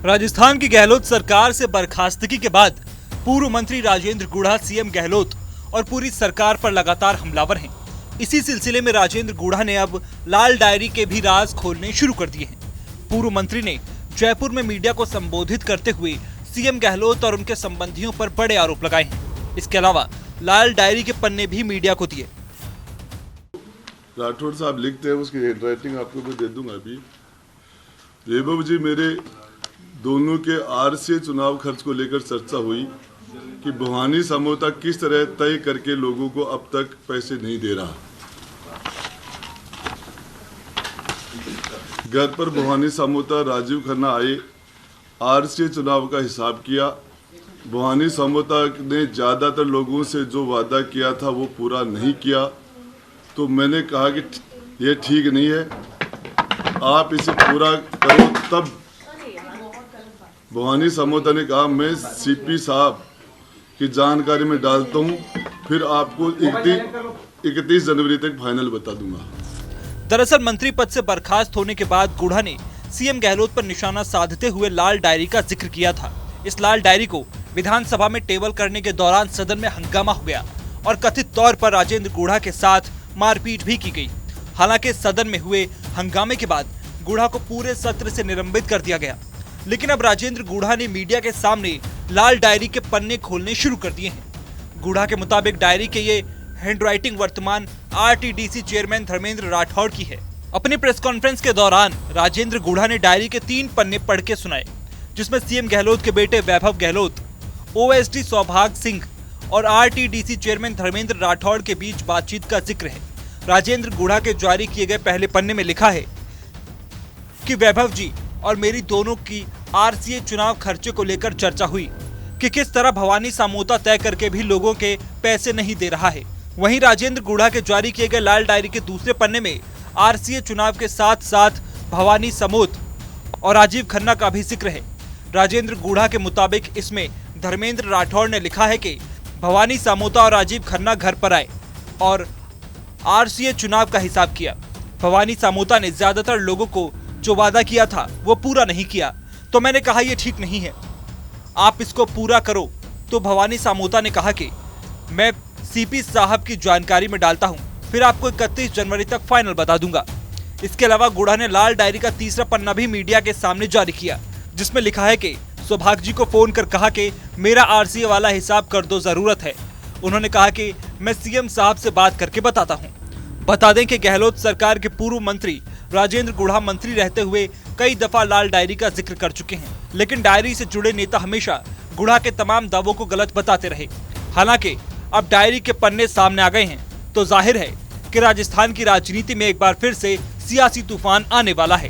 राजस्थान की गहलोत सरकार से बर्खास्तगी के बाद पूर्व मंत्री राजेंद्र गुढ़ा सीएम गहलोत और पूरी सरकार पर लगातार हमलावर हैं। इसी सिलसिले में राजेंद्र गुढ़ा ने अब लाल डायरी के भी राज खोलने शुरू कर दिए हैं। पूर्व मंत्री ने जयपुर में मीडिया को संबोधित करते हुए सीएम गहलोत और उनके संबंधियों पर बड़े आरोप लगाए हैं। इसके अलावा लाल डायरी के पन्ने भी मीडिया को दिए। राठौड़ साहब लिखते हैं, उसकी हैंडराइटिंग आपको मैं दे दूंगा अभी। वैभव जी, मेरे दोनों के आरसीए चुनाव खर्च को लेकर चर्चा हुई कि भवानी समझौता किस तरह तय करके लोगों को अब तक पैसे नहीं दे रहा। घर पर भवानी समझौता राजीव खन्ना आए, आरसीए चुनाव का हिसाब किया। भवानी समझौता ने ज़्यादातर लोगों से जो वादा किया था वो पूरा नहीं किया, तो मैंने कहा कि ये ठीक नहीं है, आप इसे पूरा करो। तब भवानी समझौता ने कहा मैं सीपी साहब की जानकारी में डालता हूँ, फिर आपको 31 जनवरी तक फाइनल बता दूंगा। दरअसल मंत्री पद से बर्खास्त होने के बाद गुढ़ा ने सीएम गहलोत पर निशाना साधते हुए लाल डायरी का जिक्र किया था। इस लाल डायरी को विधानसभा में टेबल करने के दौरान सदन में हंगामा हो गया और कथित तौर पर राजेंद्र गुढ़ा के साथ मारपीट भी की गई। हालांकि सदन में हुए हंगामे के बाद गुढ़ा को पूरे सत्र से निलंबित कर दिया गया, लेकिन अब राजेंद्र गुढ़ा ने मीडिया के सामने लाल डायरी के पन्ने खोलने शुरू कर दिए हैं। गुढ़ा के मुताबिक डायरी के ये हैंडराइटिंग वर्तमान आरटीडीसी चेयरमैन धर्मेंद्र राठौड़ की है। अपनी प्रेस कॉन्फ्रेंस के दौरान राजेंद्र गुढ़ा ने डायरी के 3 पन्ने पढ़ के सुनाए, जिसमें सीएम गहलोत के बेटे वैभव गहलोत, ओएसडी सौभाग सिंह और आरटीडीसी चेयरमैन धर्मेंद्र राठौड़ के बीच बातचीत का जिक्र है। राजेंद्र गुढ़ा के जारी किए गए पहले पन्ने में लिखा है कि वैभव जी और मेरी दोनों की आरसीए चुनाव खर्चे को लेकर चर्चा हुई कि किस तरह भवानी समझौता तय करके भी लोगों के पैसे नहीं दे रहा है। वहीं राजेंद्र गुढ़ा के जारी किए गए लाल डायरी के दूसरे पन्ने में आरसीए चुनाव के साथ साथ भवानी समझौता और राजीव खन्ना का भी जिक्र है। राजेंद्र गुढ़ा के मुताबिक इसमें धर्मेंद्र राठौड़ ने लिखा है कि भवानी समझौता और राजीव खन्ना घर पर आए और आरसीए चुनाव का हिसाब किया। भवानी समझौता ने ज्यादातर लोगों को जो वादा किया था वो पूरा नहीं किया, तो मैंने कहा ये ठीक नहीं है, आप इसको पूरा करो। तो भवानी समझौता ने कहा कि मैं सीपी साहब की जानकारी में डालता हूं, फिर आपको 31 जनवरी तक फाइनल बता दूंगा। इसके अलावा गुढ़ा ने लाल डायरी का तीसरा पन्ना भी मीडिया के सामने जारी किया, जिसमें लिखा है कि सौभाग जी को फोन कर कहा कि मेरा आरसीए वाला हिसाब कर दो, जरूरत है। उन्होंने कहा कि मैं सीएम साहब से बात करके बताता हूँ। बता दें कि गहलोत सरकार के पूर्व मंत्री राजेंद्र गुढ़ा मंत्री रहते हुए कई दफा लाल डायरी का जिक्र कर चुके हैं, लेकिन डायरी से जुड़े नेता हमेशा गुढ़ा के तमाम दावों को गलत बताते रहे। हालांकि अब डायरी के पन्ने सामने आ गए हैं, तो जाहिर है कि राजस्थान की राजनीति में एक बार फिर से सियासी तूफान आने वाला है।